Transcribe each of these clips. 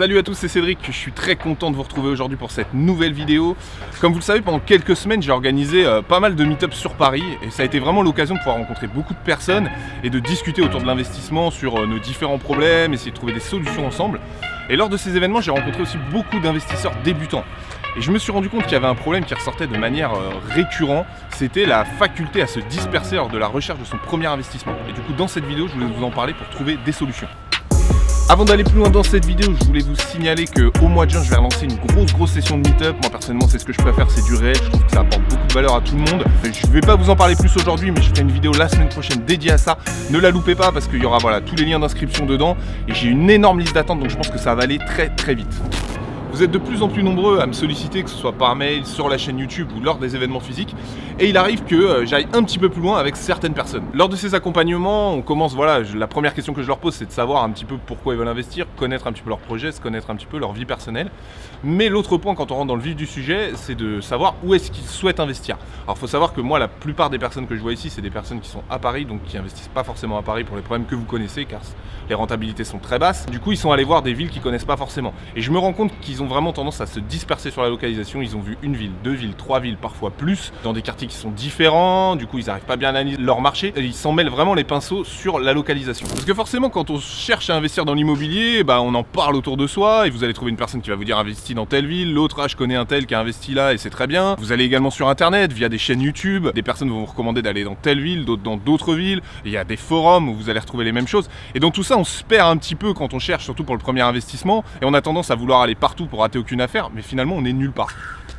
Salut à tous, c'est Cédric, je suis très content de vous retrouver aujourd'hui pour cette nouvelle vidéo. Comme vous le savez, pendant quelques semaines, j'ai organisé pas mal de meet-ups sur Paris et ça a été vraiment l'occasion de pouvoir rencontrer beaucoup de personnes et de discuter autour de l'investissement sur nos différents problèmes, essayer de trouver des solutions ensemble. Et lors de ces événements, j'ai rencontré aussi beaucoup d'investisseurs débutants. Et je me suis rendu compte qu'il y avait un problème qui ressortait de manière récurrente, c'était la faculté à se disperser lors de la recherche de son premier investissement. Et du coup, dans cette vidéo, je voulais vous en parler pour trouver des solutions. Avant d'aller plus loin dans cette vidéo, je voulais vous signaler qu'au mois de juin, je vais relancer une grosse session de meet-up. Moi personnellement, c'est ce que je préfère, c'est du réel. Je trouve que ça apporte beaucoup de valeur à tout le monde. Je ne vais pas vous en parler plus aujourd'hui, mais je ferai une vidéo la semaine prochaine dédiée à ça. Ne la loupez pas parce qu'il y aura tous les liens d'inscription dedans. Et j'ai une énorme liste d'attente, donc je pense que ça va aller très vite. Vous êtes de plus en plus nombreux à me solliciter, que ce soit par mail, sur la chaîne YouTube ou lors des événements physiques. Et il arrive que j'aille un petit peu plus loin avec certaines personnes. Lors de ces accompagnements, on commence, la première question que je leur pose, c'est de savoir un petit peu pourquoi ils veulent investir, connaître un petit peu leur projet, se connaître un petit peu leur vie personnelle. Mais l'autre point, quand on rentre dans le vif du sujet, c'est de savoir où est-ce qu'ils souhaitent investir. Alors il faut savoir que moi, la plupart des personnes que je vois ici, c'est des personnes qui sont à Paris, donc qui investissent pas forcément à Paris pour les problèmes que vous connaissez, car les rentabilités sont très basses. Du coup, ils sont allés voir des villes qu'ils connaissent pas forcément. Et je me rends compte qu'ils ont vraiment tendance à se disperser sur la localisation. Ils ont vu une ville, deux villes, trois villes, parfois plus, dans des quartiers qui sont différents. Du coup, ils n'arrivent pas bien à analyser leur marché. Et ils s'en mêlent vraiment les pinceaux sur la localisation. Parce que forcément, quand on cherche à investir dans l'immobilier, on en parle autour de soi et vous allez trouver une personne qui va vous dire investis dans telle ville, l'autre je connais un tel qui a investi là et c'est très bien. Vous allez également sur internet via des chaînes YouTube, des personnes vont vous recommander d'aller dans telle ville, d'autres dans d'autres villes. Il y a des forums où vous allez retrouver les mêmes choses. Et dans tout ça, on se perd un petit peu quand on cherche, surtout pour le premier investissement, et on a tendance à vouloir aller partout pour rater aucune affaire, mais finalement on est nulle part.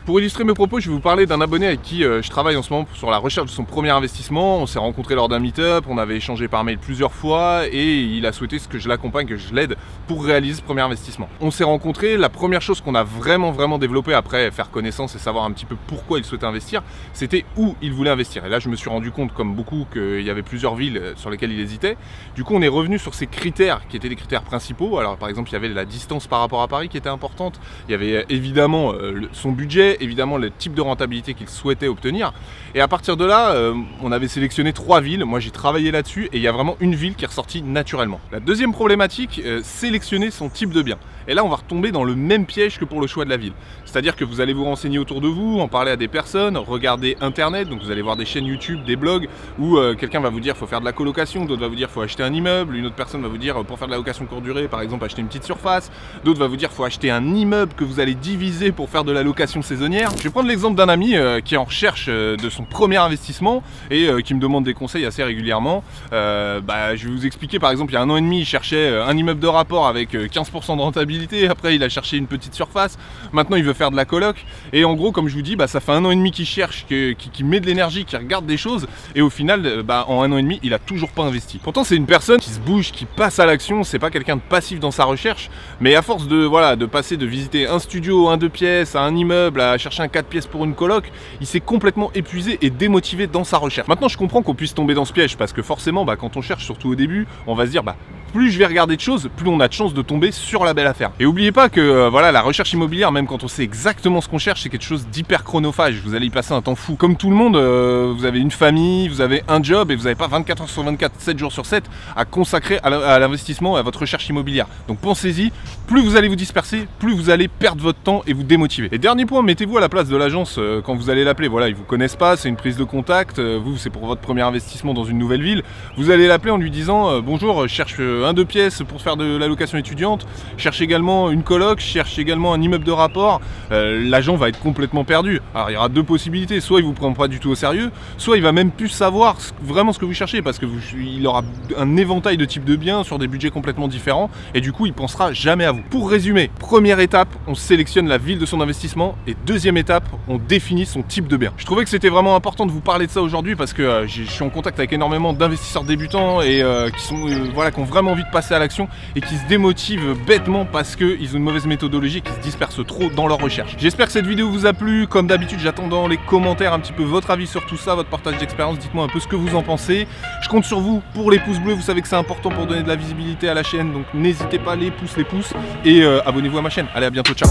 Pour illustrer mes propos, je vais vous parler d'un abonné avec qui je travaille en ce moment sur la recherche de son premier investissement. On s'est rencontré lors d'un meet-up, on avait échangé par mail plusieurs fois et il a souhaité que je l'accompagne, que je l'aide pour réaliser ce premier investissement. On s'est rencontré, la première chose qu'on a vraiment développé après faire connaissance et savoir un petit peu pourquoi il souhaitait investir, c'était où il voulait investir. Et là je me suis rendu compte, comme beaucoup, qu'il y avait plusieurs villes sur lesquelles il hésitait. Du coup on est revenu sur ces critères qui étaient les critères principaux. Alors par exemple il y avait la distance par rapport à Paris qui était importante, il y avait évidemment son budget, évidemment le type de rentabilité qu'il souhaitait obtenir. Et à partir de là, on avait sélectionné 3 villes. Moi j'ai travaillé là-dessus et il y a vraiment une ville qui est ressortie naturellement. La deuxième problématique, sélectionner son type de bien. Et là on va retomber dans le même piège que pour le choix de la ville. C'est-à-dire que vous allez vous renseigner autour de vous, en parler à des personnes, regarder internet, donc vous allez voir des chaînes YouTube, des blogs où quelqu'un va vous dire faut faire de la colocation, d'autres va vous dire faut acheter un immeuble, une autre personne va vous dire pour faire de la location courte durée par exemple acheter une petite surface, d'autres va vous dire faut acheter un immeuble que vous allez diviser pour faire de la location saisonnière. Je vais prendre l'exemple d'un ami qui est en recherche de son premier investissement et qui me demande des conseils assez régulièrement. Je vais vous expliquer, par exemple il y a 1 an et demi il cherchait un immeuble de rapport avec 15% de rentabilité, après il a cherché une petite surface, maintenant il veut faire de la coloc et en gros comme je vous dis ça fait 1 an et demi qu'il cherche, qui met de l'énergie, qui regarde des choses et au final en 1 an et demi il a toujours pas investi. Pourtant c'est une personne qui se bouge, qui passe à l'action, c'est pas quelqu'un de passif dans sa recherche, mais à force de passer de visiter un studio, un 2 pièces, à un immeuble, à chercher un 4 pièces pour une coloc, il s'est complètement épuisé et démotivé dans sa recherche. Maintenant je comprends qu'on puisse tomber dans ce piège parce que forcément quand on cherche, surtout au début, on va se dire plus je vais regarder de choses, plus on a de chances de tomber sur la belle affaire. Et n'oubliez pas que la recherche immobilière, même quand on sait exactement ce qu'on cherche, c'est quelque chose d'hyper chronophage. Vous allez y passer un temps fou. Comme tout le monde, vous avez une famille, vous avez un job et vous n'avez pas 24 heures sur 24, 7 jours sur 7 à consacrer à l'investissement et à votre recherche immobilière. Donc pensez-y, plus vous allez vous disperser, plus vous allez perdre votre temps et vous démotiver. Et dernier point, mettez-vous à la place de l'agence quand vous allez l'appeler. Voilà, ils vous connaissent pas, c'est une prise de contact. Vous, c'est pour votre premier investissement dans une nouvelle ville. Vous allez l'appeler en lui disant bonjour, je cherche un 2 pièces pour faire de la location étudiante, cherche également une coloc, cherche également un immeuble de rapport. L'agent va être complètement perdu. Alors il y aura 2 possibilités, soit il vous prend pas du tout au sérieux, soit il va même plus savoir vraiment ce que vous cherchez parce que il aura un éventail de types de biens sur des budgets complètement différents et du coup il pensera jamais à vous. Pour résumer, première étape, on sélectionne la ville de son investissement et deuxième étape, on définit son type de bien. Je trouvais que c'était vraiment important de vous parler de ça aujourd'hui parce que je suis en contact avec énormément d'investisseurs débutants et qui ont vraiment envie de passer à l'action et qui se démotivent bêtement parce qu'ils ont une mauvaise méthodologie et qui se dispersent trop dans leur recherche. J'espère que cette vidéo vous a plu. Comme d'habitude, j'attends dans les commentaires un petit peu votre avis sur tout ça, votre partage d'expérience. Dites-moi un peu ce que vous en pensez. Je compte sur vous pour les pouces bleus. Vous savez que c'est important pour donner de la visibilité à la chaîne, donc n'hésitez pas, les pouces. Et abonnez-vous à ma chaîne. Allez, à bientôt, ciao.